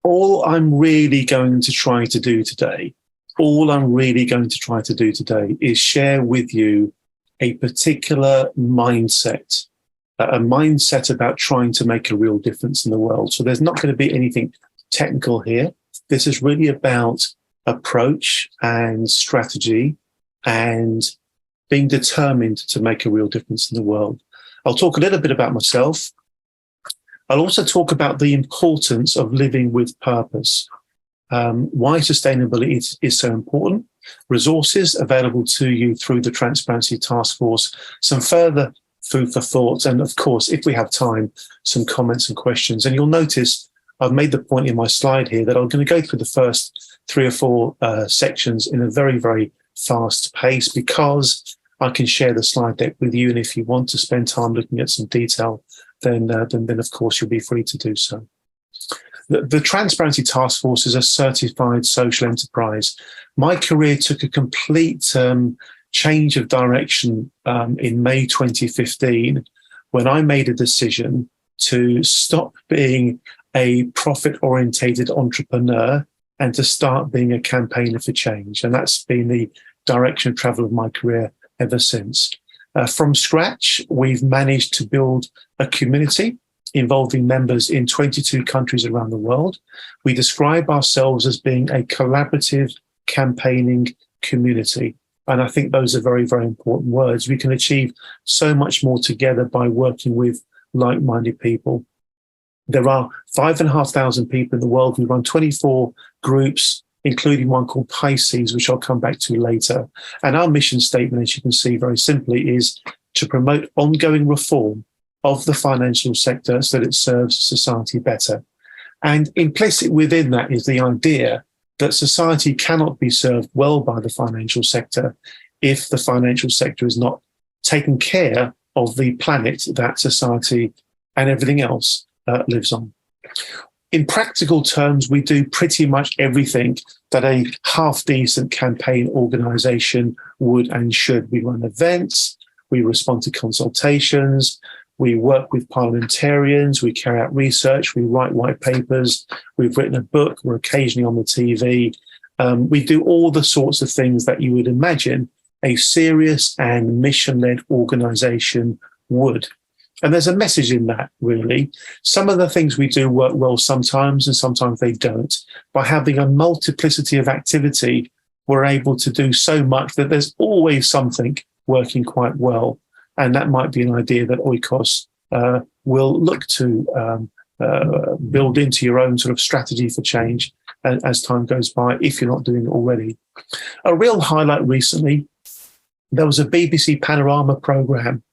all I'm really going to try to do today, is share with you a particular mindset, a mindset about trying to make a real difference in the world. So there's not going to be anything technical here. This is really about approach and strategy and being determined to make a real difference in the world. I'll talk a little bit about myself. I'll also talk about the importance of living with purpose, why sustainability is so important, resources available to you through the Transparency Task Force, some further food for thought, and of course, if we have time, some comments and questions. And you'll notice I've made the point in my slide here that I'm going to go through the first 3 or 4 sections in a very, very fast pace because I can share the slide deck with you. And if you want to spend time looking at some detail, then of course you'll be free to do so. The Transparency Task Force is a certified social enterprise. My career took a complete change of direction in May 2015 when I made a decision to stop being a profit-orientated entrepreneur and to start being a campaigner for change. And that's been the direction of travel of my career ever since. From scratch, we've managed to build a community involving members in 22 countries around the world. We describe ourselves as being a collaborative campaigning community. And I think those are very, very important words. We can achieve so much more together by working with like-minded people. There are 5,500 people in the world. We run 24 groups, including one called Pisces, which I'll come back to later. And our mission statement, as you can see very simply, is to promote ongoing reform of the financial sector so that it serves society better. And implicit within that is the idea that society cannot be served well by the financial sector if the financial sector is not taking care of the planet that society and everything else lives on. In practical terms, we do pretty much everything that a half-decent campaign organisation would and should. We run events, we respond to consultations, we work with parliamentarians, we carry out research, we write white papers, we've written a book, we're occasionally on the TV. We do all the sorts of things that you would imagine a serious and mission-led organisation would. And there's a message in that, really. Some of the things we do work well sometimes, and sometimes they don't. By having a multiplicity of activity, we're able to do so much that there's always something working quite well. And that might be an idea that oikos will look to build into your own sort of strategy for change as time goes by, if you're not doing it already. A real highlight recently, there was a BBC Panorama programme.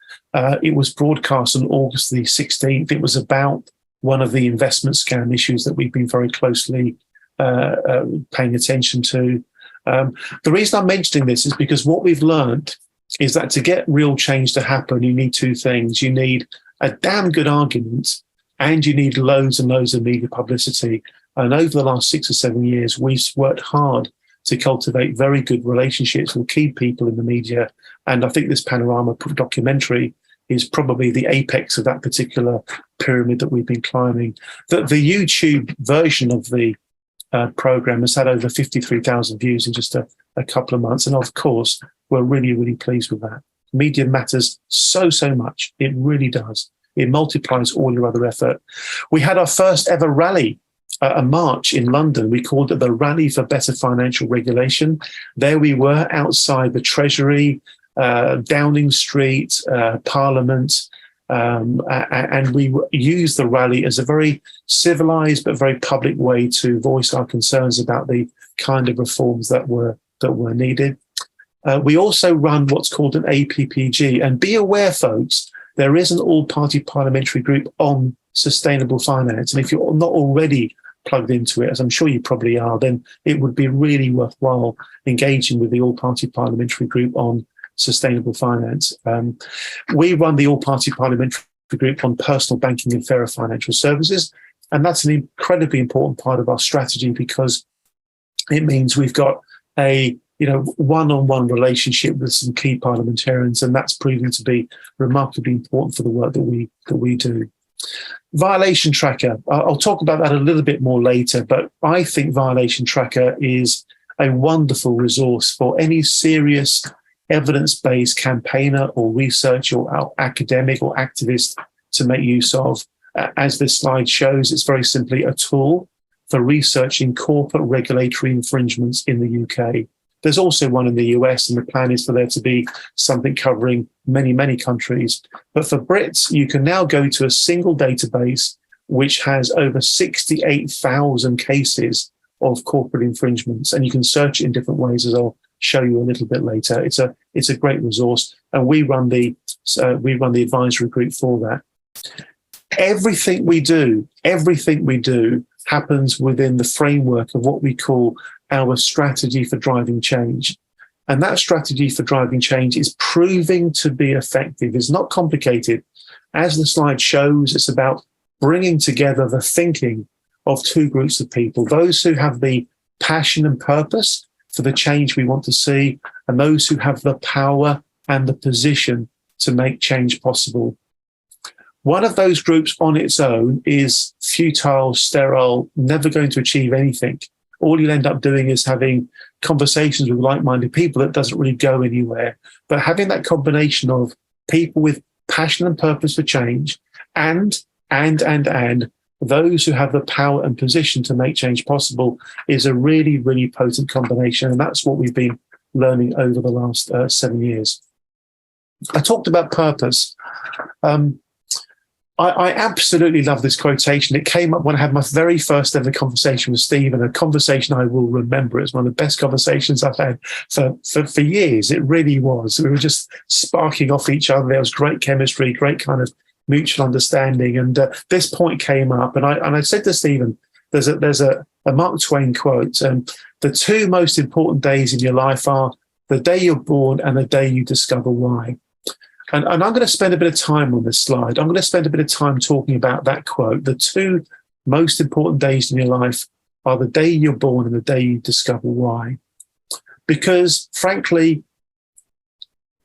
It was broadcast on August the 16th. It was about one of the investment scam issues that we've been very closely paying attention to. The reason I'm mentioning this is because what we've learned is that to get real change to happen, you need 2 things. You need a damn good argument and you need loads and loads of media publicity. And over the last 6 or 7 years, we've worked hard to cultivate very good relationships with key people in the media. And I think this Panorama documentary is probably the apex of that particular pyramid that we've been climbing. The YouTube version of the program has had over 53,000 views in just a couple of months. And of course, we're really, really pleased with that. Media matters so much. It really does. It multiplies all your other effort. We had our first ever rally, a march in London. We called it the Rally for Better Financial Regulation. There we were outside the Treasury, Downing Street, Parliament, and we used the rally as a very civilized but very public way to voice our concerns about the kind of reforms that were needed. We also run what's called an APPG, and be aware, folks, there is an all-party parliamentary group on sustainable finance, and if you're not already plugged into it, as I'm sure you probably are, then it would be really worthwhile engaging with the all-party parliamentary group on sustainable finance. We run the all-party parliamentary group on personal banking and fairer financial services, and that's an incredibly important part of our strategy because it means we've got a one-on-one relationship with some key parliamentarians, and that's proven to be remarkably important for the work that we do. Violation Tracker. I'll talk about that a little bit more later, but I think Violation Tracker is a wonderful resource for any serious evidence-based campaigner or researcher or academic or activist to make use of. As this slide shows, it's very simply a tool for researching corporate regulatory infringements in the UK. There's also one in the US, and the plan is for there to be something covering many, many countries. But for Brits, you can now go to a single database which has over 68,000 cases of corporate infringements, and you can search it in different ways, as I'll show you a little bit later. It's a great resource, and we run the advisory group for that. Everything we do happens within the framework of what we call our strategy for driving change. And that strategy for driving change is proving to be effective. It's not complicated. As the slide shows, it's about bringing together the thinking of two groups of people, those who have the passion and purpose for the change we want to see, and those who have the power and the position to make change possible. One of those groups on its own is futile, sterile, never going to achieve anything. All you'll end up doing is having conversations with like-minded people that doesn't really go anywhere. But having that combination of people with passion and purpose for change and those who have the power and position to make change possible is a really, really potent combination. And that's what we've been learning over the last 7 years. I talked about purpose. I absolutely love this quotation. It came up when I had my very first ever conversation with Steve, and a conversation I will remember. It's one of the best conversations I've had for years. It really was. We were just sparking off each other. There was great chemistry, great kind of mutual understanding. And this point came up, and I said to Stephen, there's a Mark Twain quote, the two most important days in your life are the day you're born and the day you discover why. And I'm going to spend a bit of time on this slide. I'm going to spend a bit of time talking about that quote. The two most important days in your life are the day you're born and the day you discover why. Because, frankly,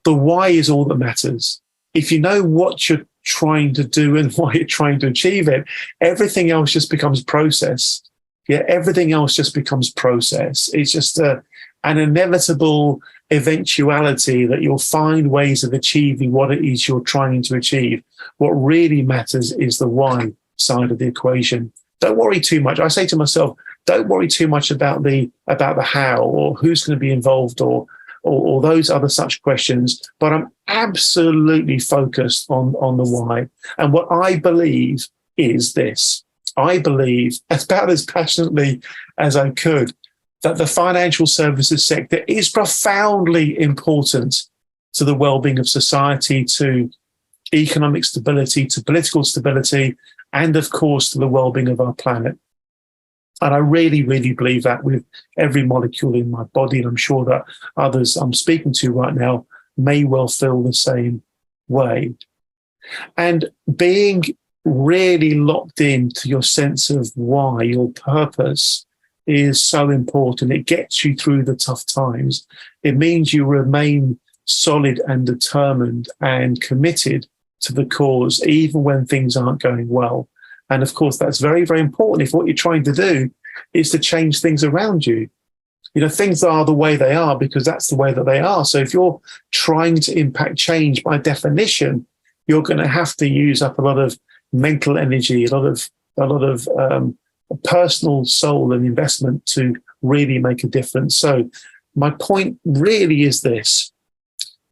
the why is all that matters. If you know what you're trying to do and why you're trying to achieve it, everything else just becomes process. Yeah, everything else just becomes process. It's just an inevitable eventuality that you'll find ways of achieving what it is you're trying to achieve. What really matters is the why side of the equation. Don't worry too much. I say to myself, don't worry too much about the how or who's going to be involved or those other such questions. But I'm absolutely focused on the why. And what I believe is this. I believe, about as passionately as I could, that the financial services sector is profoundly important to the well-being of society, to economic stability, to political stability, and of course to the well-being of our planet. And I really, really believe that with every molecule in my body, and I'm sure that others I'm speaking to right now may well feel the same way. And being really locked into your sense of why, your purpose, is so important. It gets you through the tough times. It means you remain solid and determined and committed to the cause, even when things aren't going well. And of course, that's very, very important if what you're trying to do is to change things around you. You know, things are the way they are because that's the way that they are. So if you're trying to impact change, by definition, you're going to have to use up a lot of mental energy, a lot of personal soul and investment to really make a difference. So my point really is this.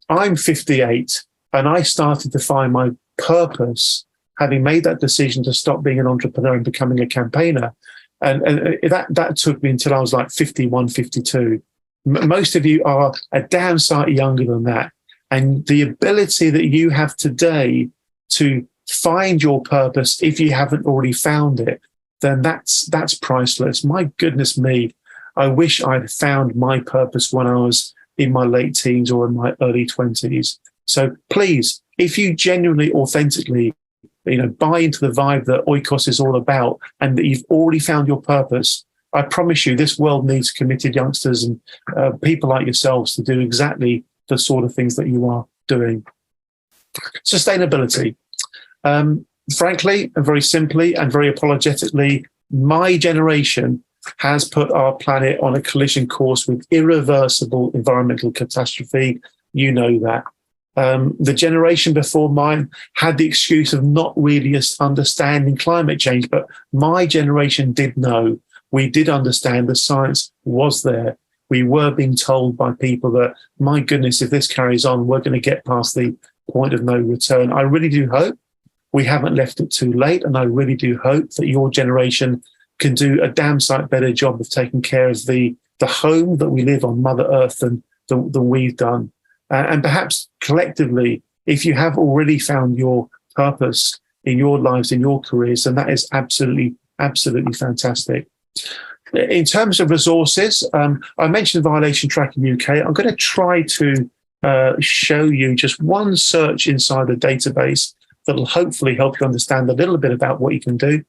I'm 58 and I started to find my purpose having made that decision to stop being an entrepreneur and becoming a campaigner. And that took me until I was like 51, 52. Most of you are a damn sight younger than that. And the ability that you have today to find your purpose, if you haven't already found it, then that's priceless. My goodness me, I wish I'd found my purpose when I was in my late teens or in my early 20s. So please, if you genuinely, authentically, buy into the vibe that oikos is all about and that you've already found your purpose, I promise you this world needs committed youngsters and people like yourselves to do exactly the sort of things that you are doing. Sustainability. frankly, and very simply and very apologetically, my generation has put our planet on a collision course with irreversible environmental catastrophe. You know that. The generation before mine had the excuse of not really understanding climate change, but my generation did know. We did understand the science was there. We were being told by people that, my goodness, if this carries on, we're going to get past the point of no return. I really do hope we haven't left it too late, and I really do hope that your generation can do a damn sight better job of taking care of the home that we live on, Mother Earth, than we've done. And perhaps collectively, if you have already found your purpose in your lives, in your careers, then that is absolutely, absolutely fantastic. In terms of resources, I mentioned Violation Tracking UK. I'm going to try to show you just one search inside the database that will hopefully help you understand a little bit about what you can do.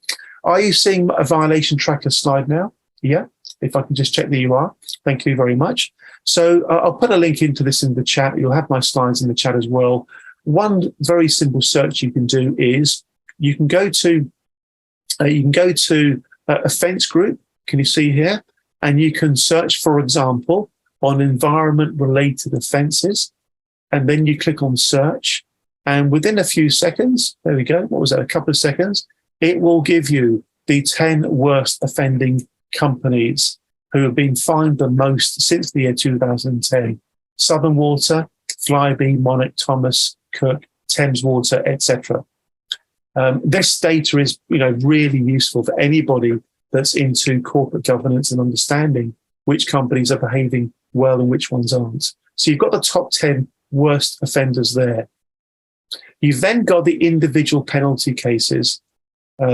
Are you seeing a violation tracker slide now? Yeah, if I can just check that you are. Thank you very much. So I'll put a link into this in the chat. You'll have my slides in the chat as well. One very simple search you can do is you can go to offence group. Can you see here? And you can search, for example, on environment-related offences, and then you click on search. And within a few seconds, there we go. What was that? A couple of seconds. It will give you the 10 worst offending companies who have been fined the most since the year 2010. Southern Water, Flybe, Monarch, Thomas, Cook, Thames Water, etc. This data is, really useful for anybody that's into corporate governance and understanding which companies are behaving well and which ones aren't. So you've got the top 10 worst offenders there. You've then got the individual penalty cases,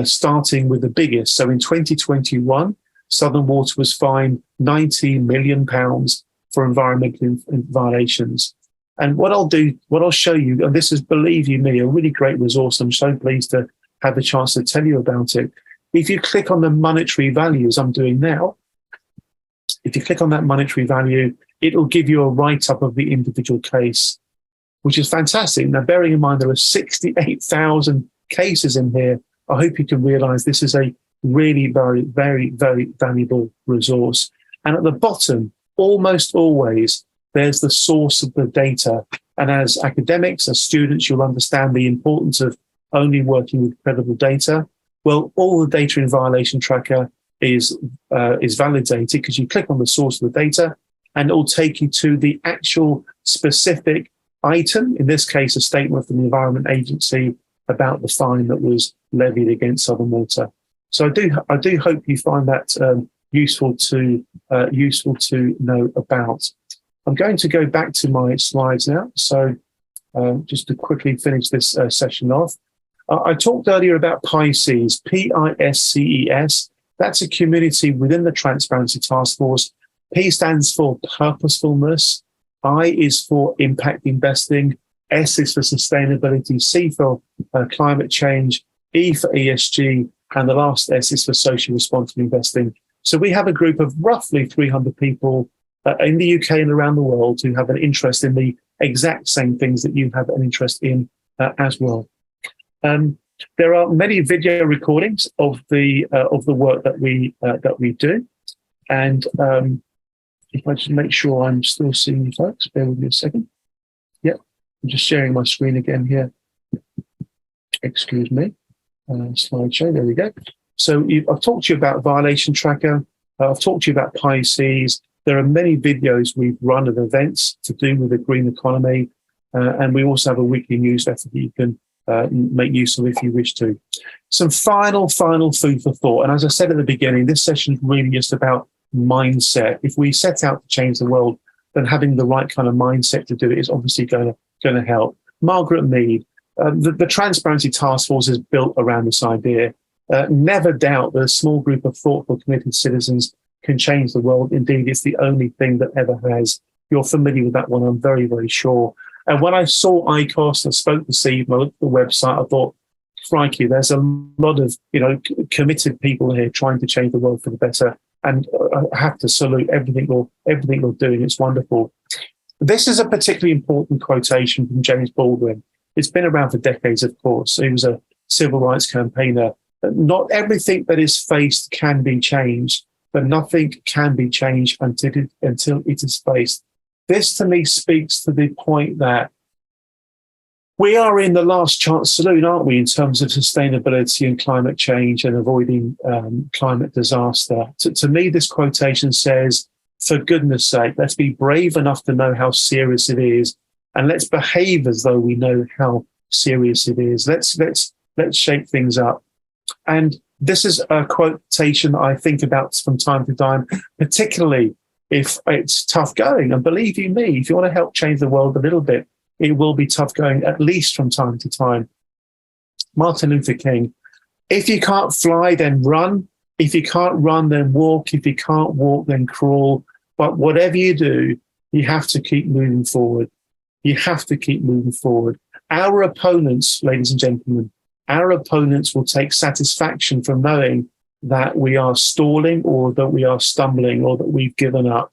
starting with the biggest. So in 2021, Southern Water was fined £90 million for environmental violations. And what I'll show you, and this is, believe you me, a really great resource. I'm so pleased to have the chance to tell you about it. If you click on the monetary value, as I'm doing now, if you click on that monetary value, it'll give you a write-up of the individual case, which is fantastic. Now, bearing in mind there are 68,000 cases in here, I hope you can realize this is a really very, very, very valuable resource. And at the bottom, almost always, there's the source of the data. And as academics, as students, you'll understand the importance of only working with credible data. Well, all the data in Violation Tracker is validated because you click on the source of the data and it will take you to the actual specific item, in this case, a statement from the Environment Agency about the fine that was levied against Southern Water. So I do hope you find that useful to know about. I'm going to go back to my slides now. So just to quickly finish this session off. I talked earlier about PICES, PISCES. That's a community within the Transparency Task Force. P stands for purposefulness. I is for impact investing. S is for sustainability. C for climate change. E for ESG. And the last S is for social responsible investing. So we have a group of roughly 300 people in the UK and around the world who have an interest in the exact same things that you have an interest in as well. There are many video recordings of the work that we do, and if I just make sure I'm still seeing you folks, bear with me a second. Yep, I'm just sharing my screen again here. Excuse me, slideshow. There we go. So I've talked to you about Violation Tracker. I've talked to you about PICES. There are many videos we've run of events to do with the green economy, and we also have a weekly newsletter that you can make use of if you wish to. Some final food for thought. And as I said at the beginning, this session is really just about mindset. If we set out to change the world, then having the right kind of mindset to do it is obviously going to help. Margaret Mead, the Transparency Task Force is built around this idea. Never doubt that a small group of thoughtful, committed citizens can change the world. Indeed, it's the only thing that ever has. You're familiar with that one, I'm very, very sure. And when I saw oikos and spoke to Steve, I looked at the website, I thought, crikey, there's a lot of committed people here trying to change the world for the better. And I have to salute everything you're doing. It's wonderful. This is a particularly important quotation from James Baldwin. It's been around for decades, of course. He was a civil rights campaigner. Not everything that is faced can be changed, but nothing can be changed until it is faced. This to me speaks to the point that we are in the last chance saloon, aren't we, in terms of sustainability and climate change and avoiding climate disaster. To me, this quotation says, for goodness sake, let's be brave enough to know how serious it is, and let's behave as though we know how serious it is. Let's shake things up. And this is a quotation that I think about from time to time, particularly if it's tough going. And believe you me, if you want to help change the world a little bit, it will be tough going, at least from time to time. Martin Luther King, if you can't fly, then run. If you can't run, then walk. If you can't walk, then crawl. But whatever you do, you have to keep moving forward. You have to keep moving forward. Our opponents, ladies and gentlemen, our opponents will take satisfaction from knowing that we are stalling or that we are stumbling or that we've given up.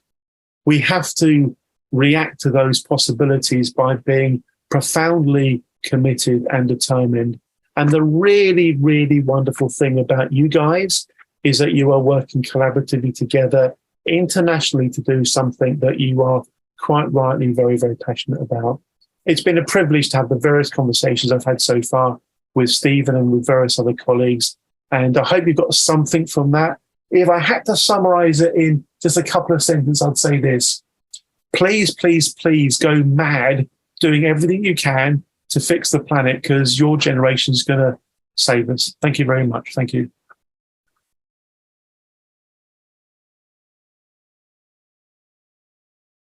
We have to react to those possibilities by being profoundly committed and determined. And the really, really wonderful thing about you guys is that you are working collaboratively together internationally to do something that you are quite rightly very, very passionate about. It's been a privilege to have the various conversations I've had so far with Stephen and with various other colleagues. And I hope you got something from that. If I had to summarize it in just a couple of sentences, I'd say this. Please, please, please go mad doing everything you can to fix the planet, because your generation is going to save us. Thank you very much. Thank you.